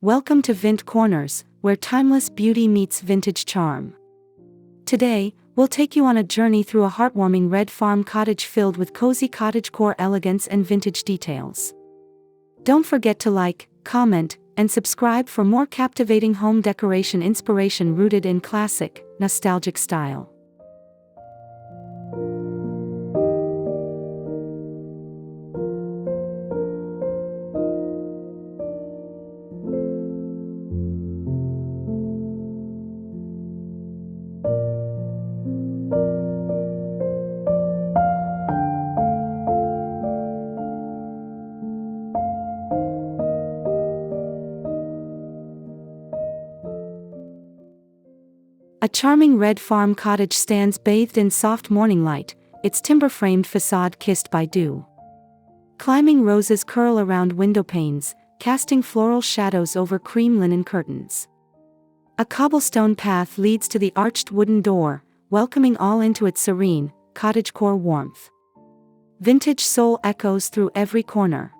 Welcome to Vint Corners, where timeless beauty meets vintage charm. Today, we'll take you on a journey through a heartwarming red farm cottage filled with cozy cottagecore elegance and vintage details. Don't forget to like, comment, and subscribe for more captivating home decoration inspiration rooted in classic, nostalgic style. A charming red farm cottage stands bathed in soft morning light, its timber-framed facade kissed by dew. Climbing roses curl around window panes, casting floral shadows over cream linen curtains. A cobblestone path leads to the arched wooden door, welcoming all into its serene, cottagecore warmth. Vintage soul echoes through every corner.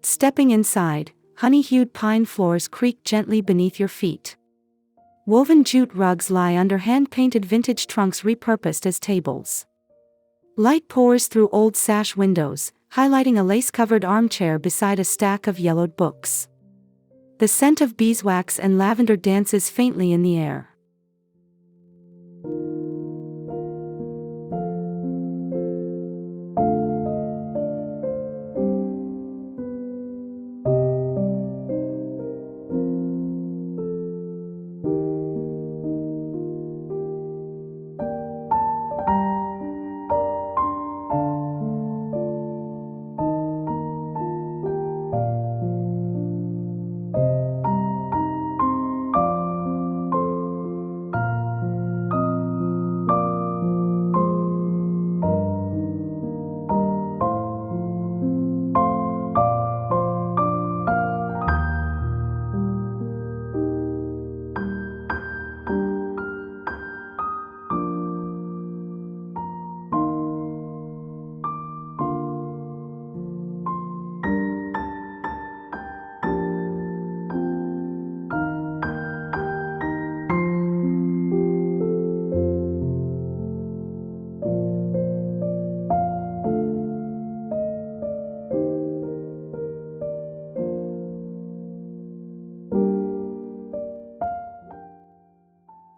Stepping inside, honey-hued pine floors creak gently beneath your feet. Woven jute rugs lie under hand-painted vintage trunks repurposed as tables. Light pours through old sash windows, highlighting a lace-covered armchair beside a stack of yellowed books. The scent of beeswax and lavender dances faintly in the air.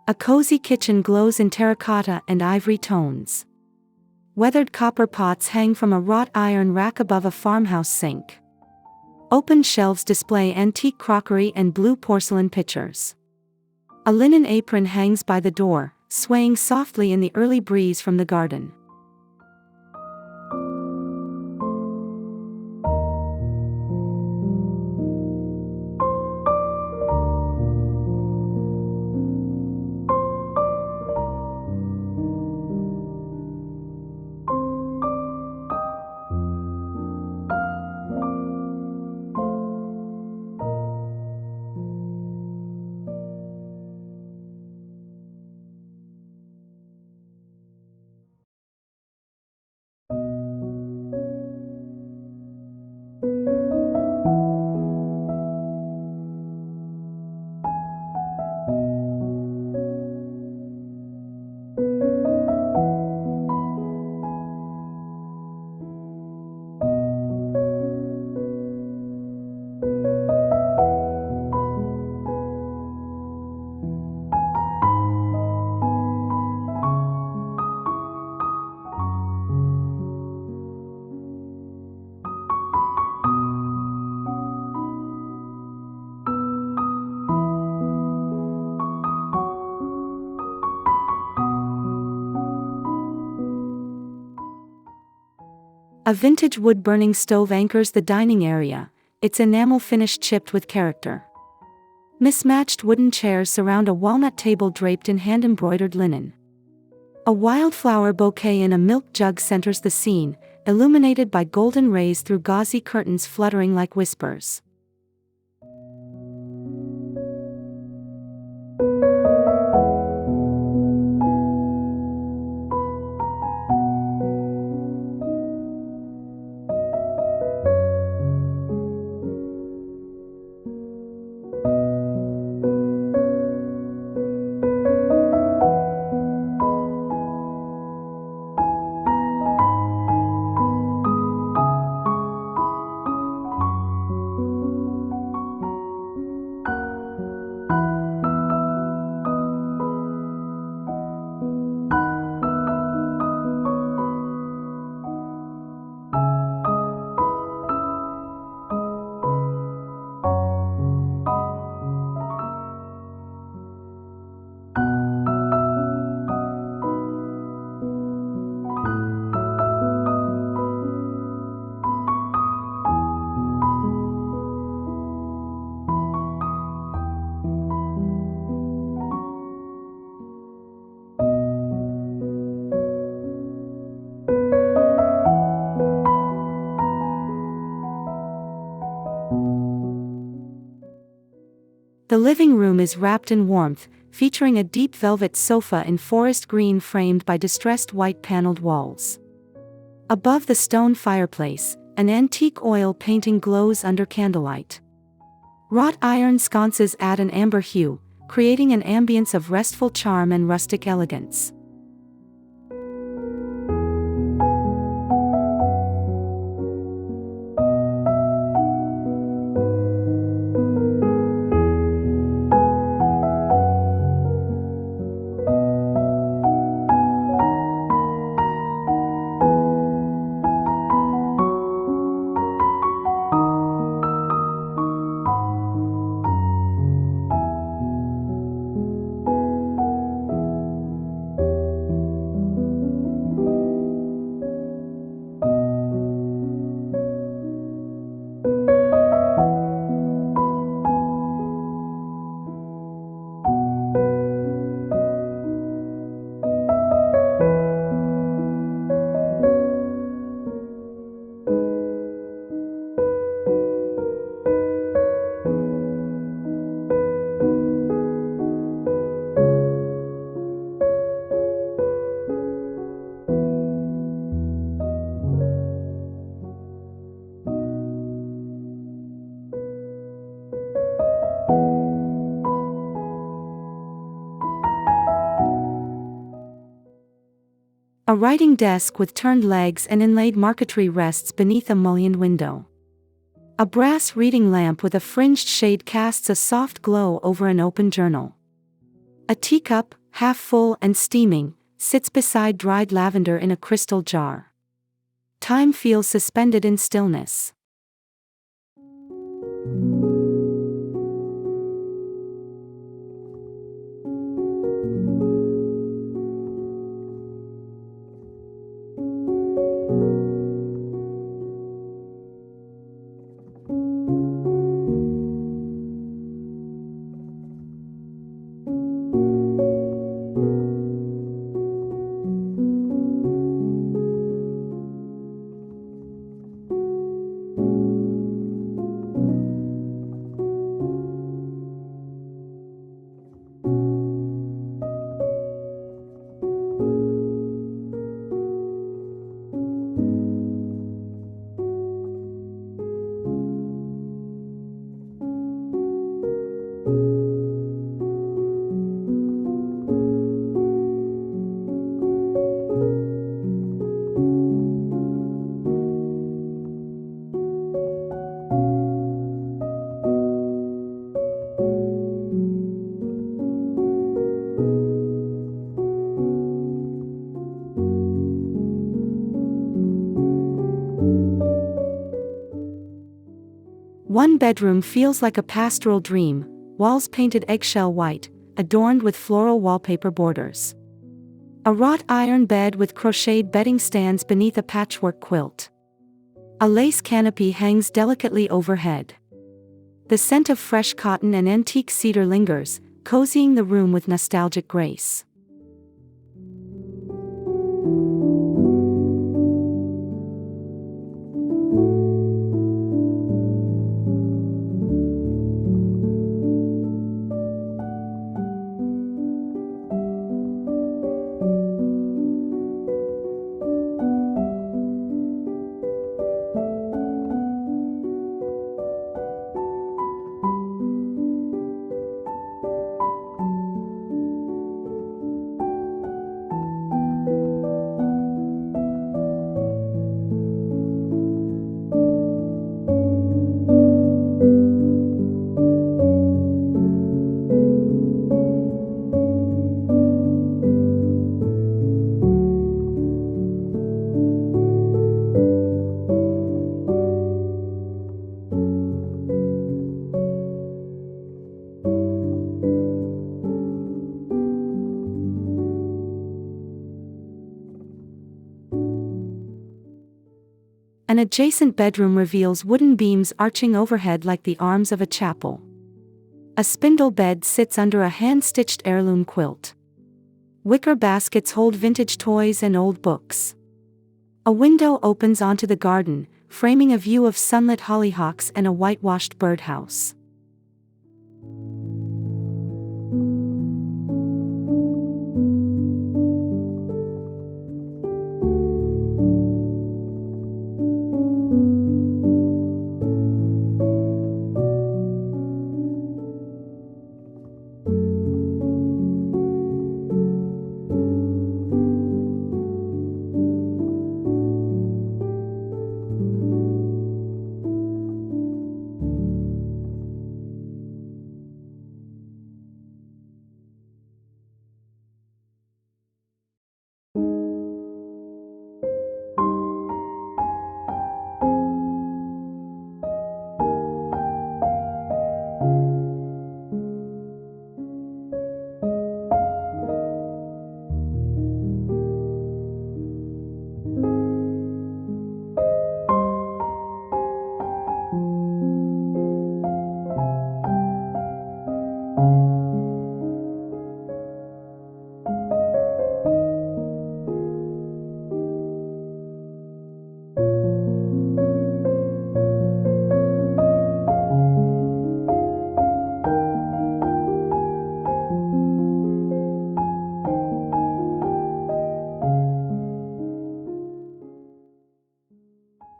A cozy kitchen glows in terracotta and ivory tones. Weathered copper pots hang from a wrought iron rack above a farmhouse sink. Open shelves display antique crockery and blue porcelain pitchers. A linen apron hangs by the door, swaying softly in the early breeze from the garden. A vintage wood-burning stove anchors the dining area, its enamel finish chipped with character. Mismatched wooden chairs surround a walnut table draped in hand-embroidered linen. A wildflower bouquet in a milk jug centers the scene, illuminated by golden rays through gauzy curtains fluttering like whispers. The living room is wrapped in warmth, featuring a deep velvet sofa in forest green framed by distressed white paneled walls. Above the stone fireplace, an antique oil painting glows under candlelight. Wrought iron sconces add an amber hue, creating an ambience of restful charm and rustic elegance. A writing desk with turned legs and inlaid marquetry rests beneath a mullioned window. A brass reading lamp with a fringed shade casts a soft glow over an open journal. A teacup, half full and steaming, sits beside dried lavender in a crystal jar. Time feels suspended in stillness. One bedroom feels like a pastoral dream, walls painted eggshell white, adorned with floral wallpaper borders. A wrought iron bed with crocheted bedding stands beneath a patchwork quilt. A lace canopy hangs delicately overhead. The scent of fresh cotton and antique cedar lingers, cozying the room with nostalgic grace. An adjacent bedroom reveals wooden beams arching overhead like the arms of a chapel. A spindle bed sits under a hand-stitched heirloom quilt. Wicker baskets hold vintage toys and old books. A window opens onto the garden, framing a view of sunlit hollyhocks and a whitewashed birdhouse.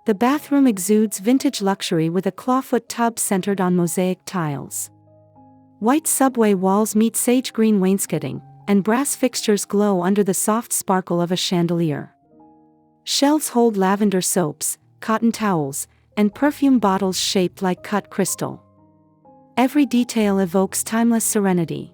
The bathroom exudes vintage luxury with a clawfoot tub centered on mosaic tiles. White subway walls meet sage green wainscoting, and brass fixtures glow under the soft sparkle of a chandelier. Shelves hold lavender soaps, cotton towels, and perfume bottles shaped like cut crystal. Every detail evokes timeless serenity.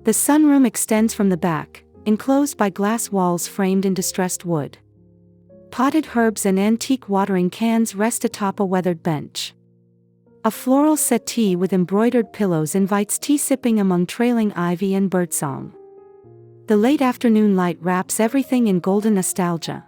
The sunroom extends from the back, enclosed by glass walls framed in distressed wood. Potted herbs and antique watering cans rest atop a weathered bench. A floral settee with embroidered pillows invites tea-sipping among trailing ivy and birdsong. The late afternoon light wraps everything in golden nostalgia.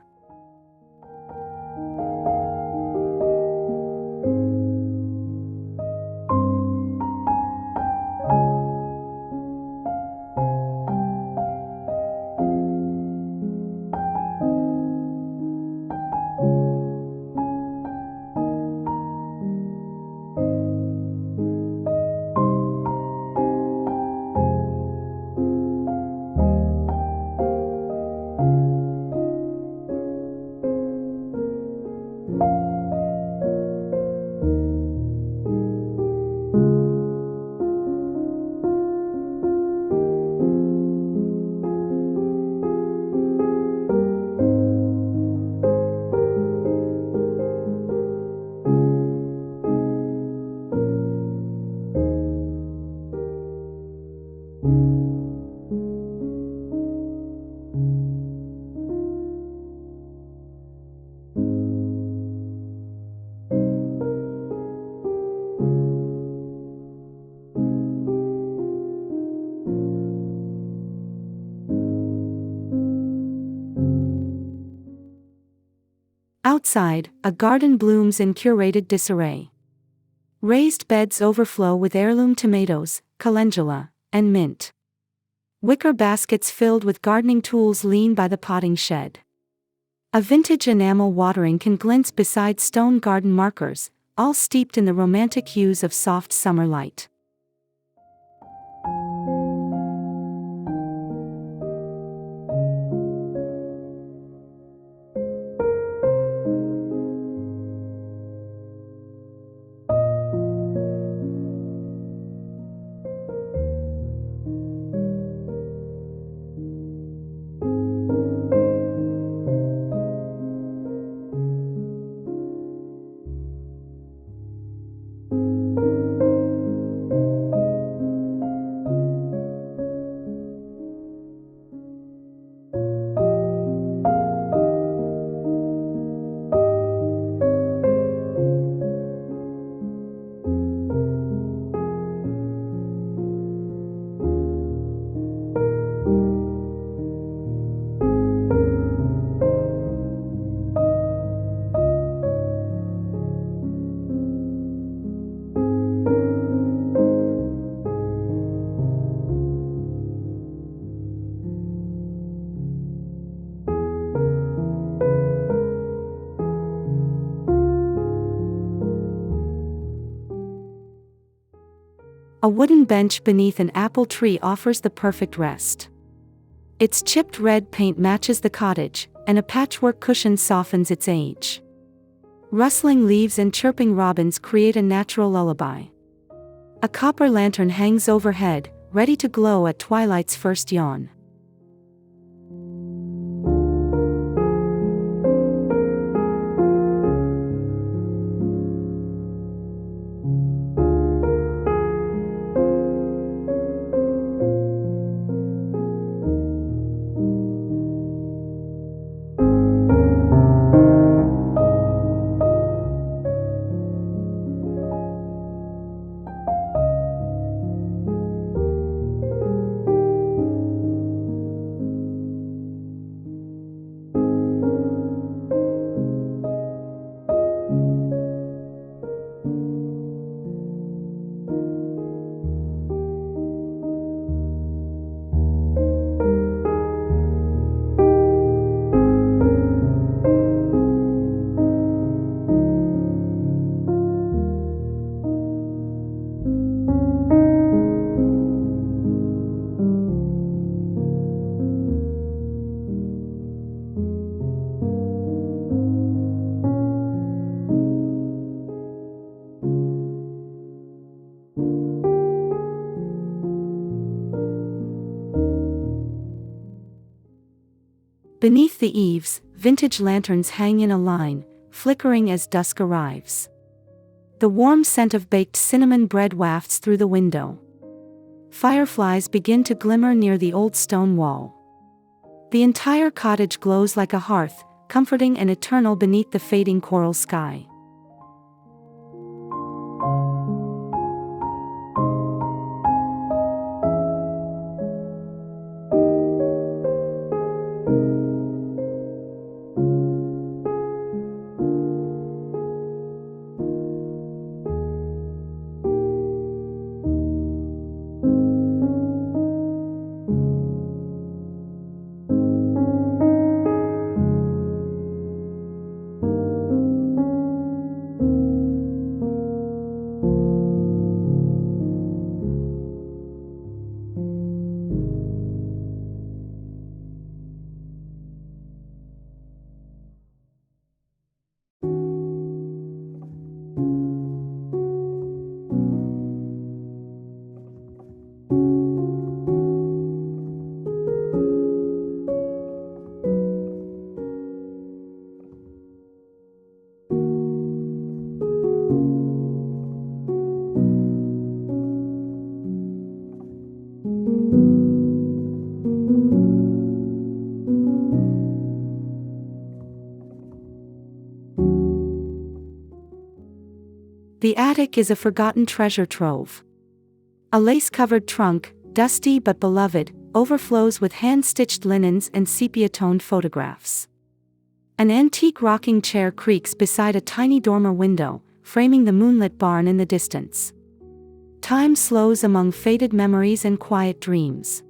Outside, a garden blooms in curated disarray. Raised beds overflow with heirloom tomatoes, calendula, and mint. Wicker baskets filled with gardening tools lean by the potting shed. A vintage enamel watering can glint beside stone garden markers, all steeped in the romantic hues of soft summer light. A wooden bench beneath an apple tree offers the perfect rest. Its chipped red paint matches the cottage, and a patchwork cushion softens its age. Rustling leaves and chirping robins create a natural lullaby. A copper lantern hangs overhead, ready to glow at twilight's first yawn. Beneath the eaves, vintage lanterns hang in a line, flickering as dusk arrives. The warm scent of baked cinnamon bread wafts through the window. Fireflies begin to glimmer near the old stone wall. The entire cottage glows like a hearth, comforting and eternal beneath the fading coral sky. The attic is a forgotten treasure trove. A lace-covered trunk, dusty but beloved, overflows with hand-stitched linens and sepia-toned photographs. An antique rocking chair creaks beside a tiny dormer window, framing the moonlit barn in the distance. Time slows among faded memories and quiet dreams.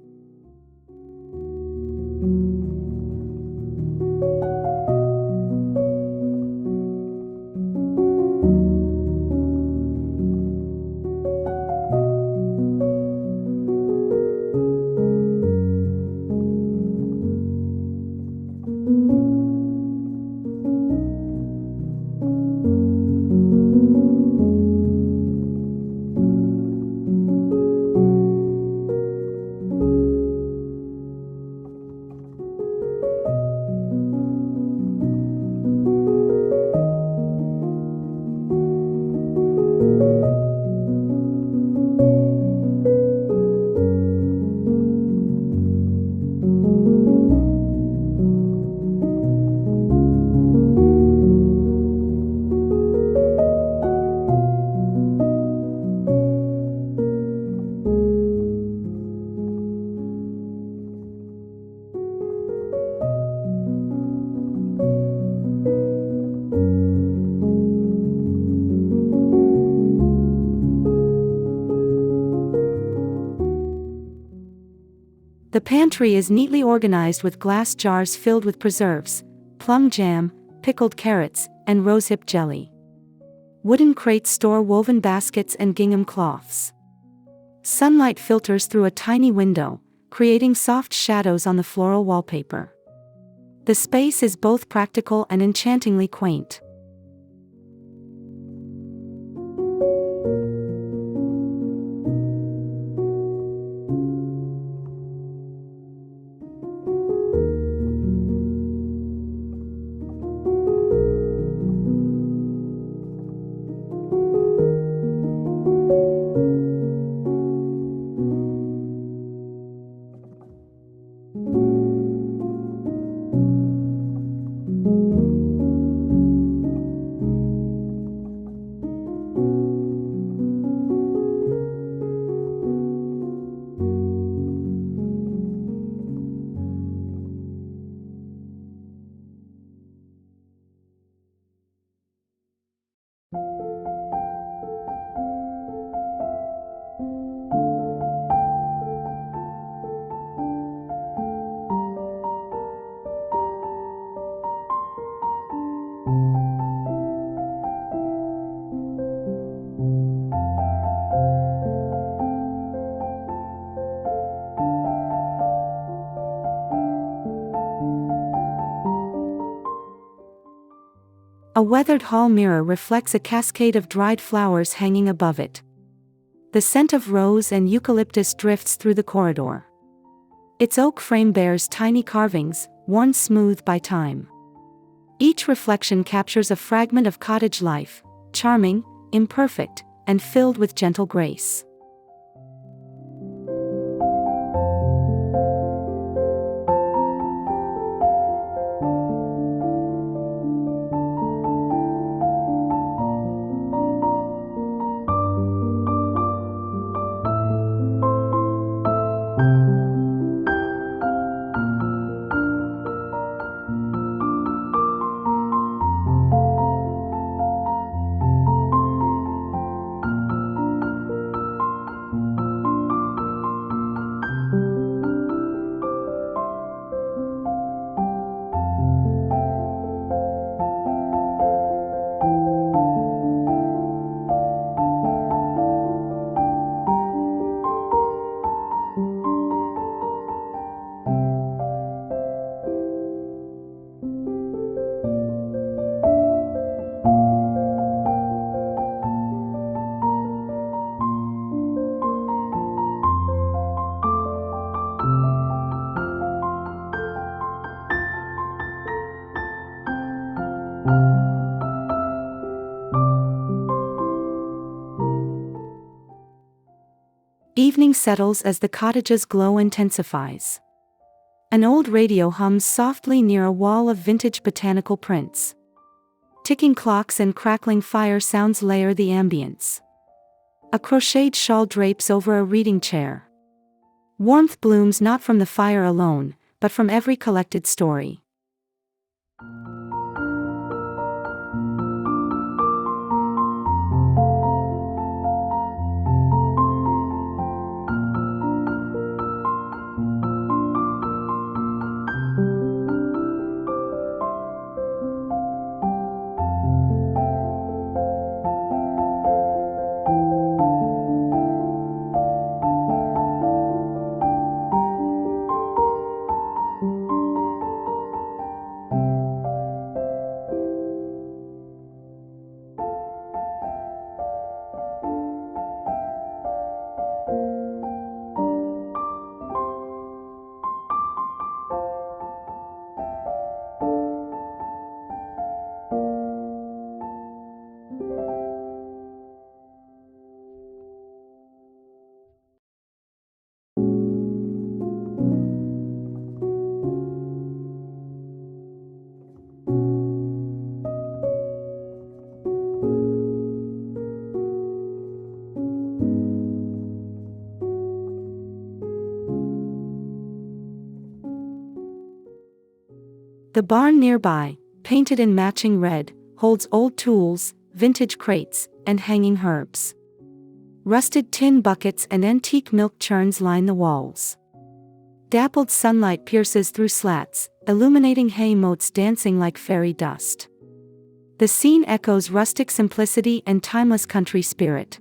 The pantry is neatly organized with glass jars filled with preserves, plum jam, pickled carrots, and rosehip jelly. Wooden crates store woven baskets and gingham cloths. Sunlight filters through a tiny window, creating soft shadows on the floral wallpaper. The space is both practical and enchantingly quaint. A weathered hall mirror reflects a cascade of dried flowers hanging above it. The scent of rose and eucalyptus drifts through the corridor. Its oak frame bears tiny carvings, worn smooth by time. Each reflection captures a fragment of cottage life, charming, imperfect, and filled with gentle grace. Evening settles as the cottage's glow intensifies. An old radio hums softly near a wall of vintage botanical prints. Ticking clocks and crackling fire sounds layer the ambience. A crocheted shawl drapes over a reading chair. Warmth blooms not from the fire alone, but from every collected story. The barn nearby, painted in matching red, holds old tools, vintage crates, and hanging herbs. Rusted tin buckets and antique milk churns line the walls. Dappled sunlight pierces through slats, illuminating hay moats dancing like fairy dust. The scene echoes rustic simplicity and timeless country spirit.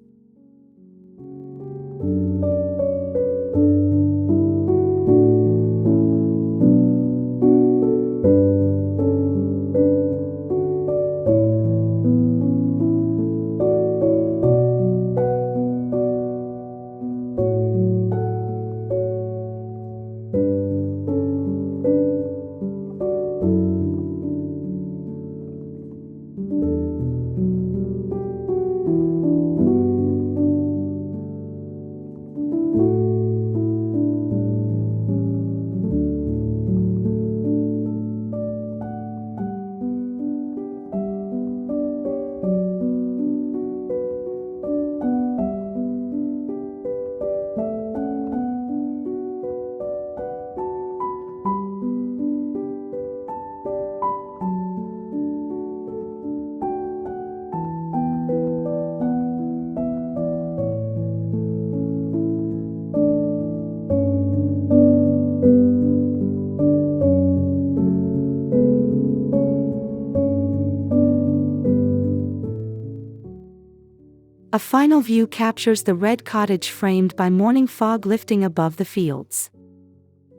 A final view captures the red cottage framed by morning fog lifting above the fields.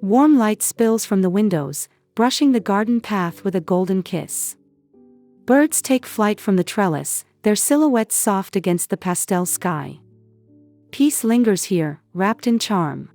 Warm light spills from the windows, brushing the garden path with a golden kiss. Birds take flight from the trellis, their silhouettes soft against the pastel sky. Peace lingers here, wrapped in charm.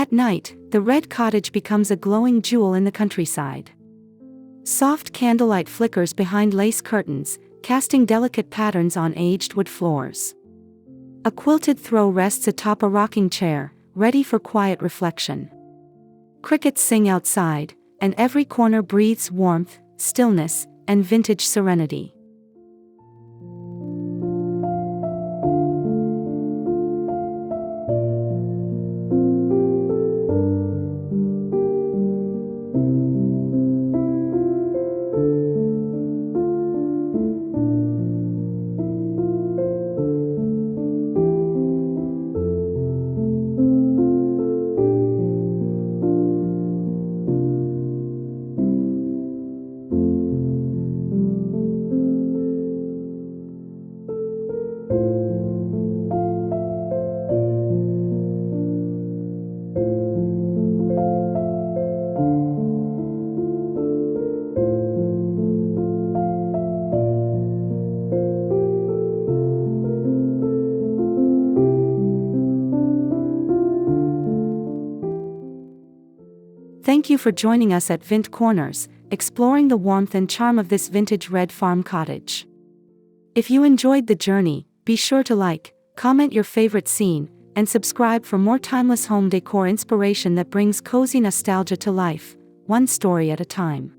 At night, the red cottage becomes a glowing jewel in the countryside. Soft candlelight flickers behind lace curtains, casting delicate patterns on aged wood floors. A quilted throw rests atop a rocking chair, ready for quiet reflection. Crickets sing outside, and every corner breathes warmth, stillness, and vintage serenity. Thank you for joining us at Vint Corners, exploring the warmth and charm of this vintage red farm cottage. If you enjoyed the journey, be sure to like, comment your favorite scene, and subscribe for more timeless home decor inspiration that brings cozy nostalgia to life, one story at a time.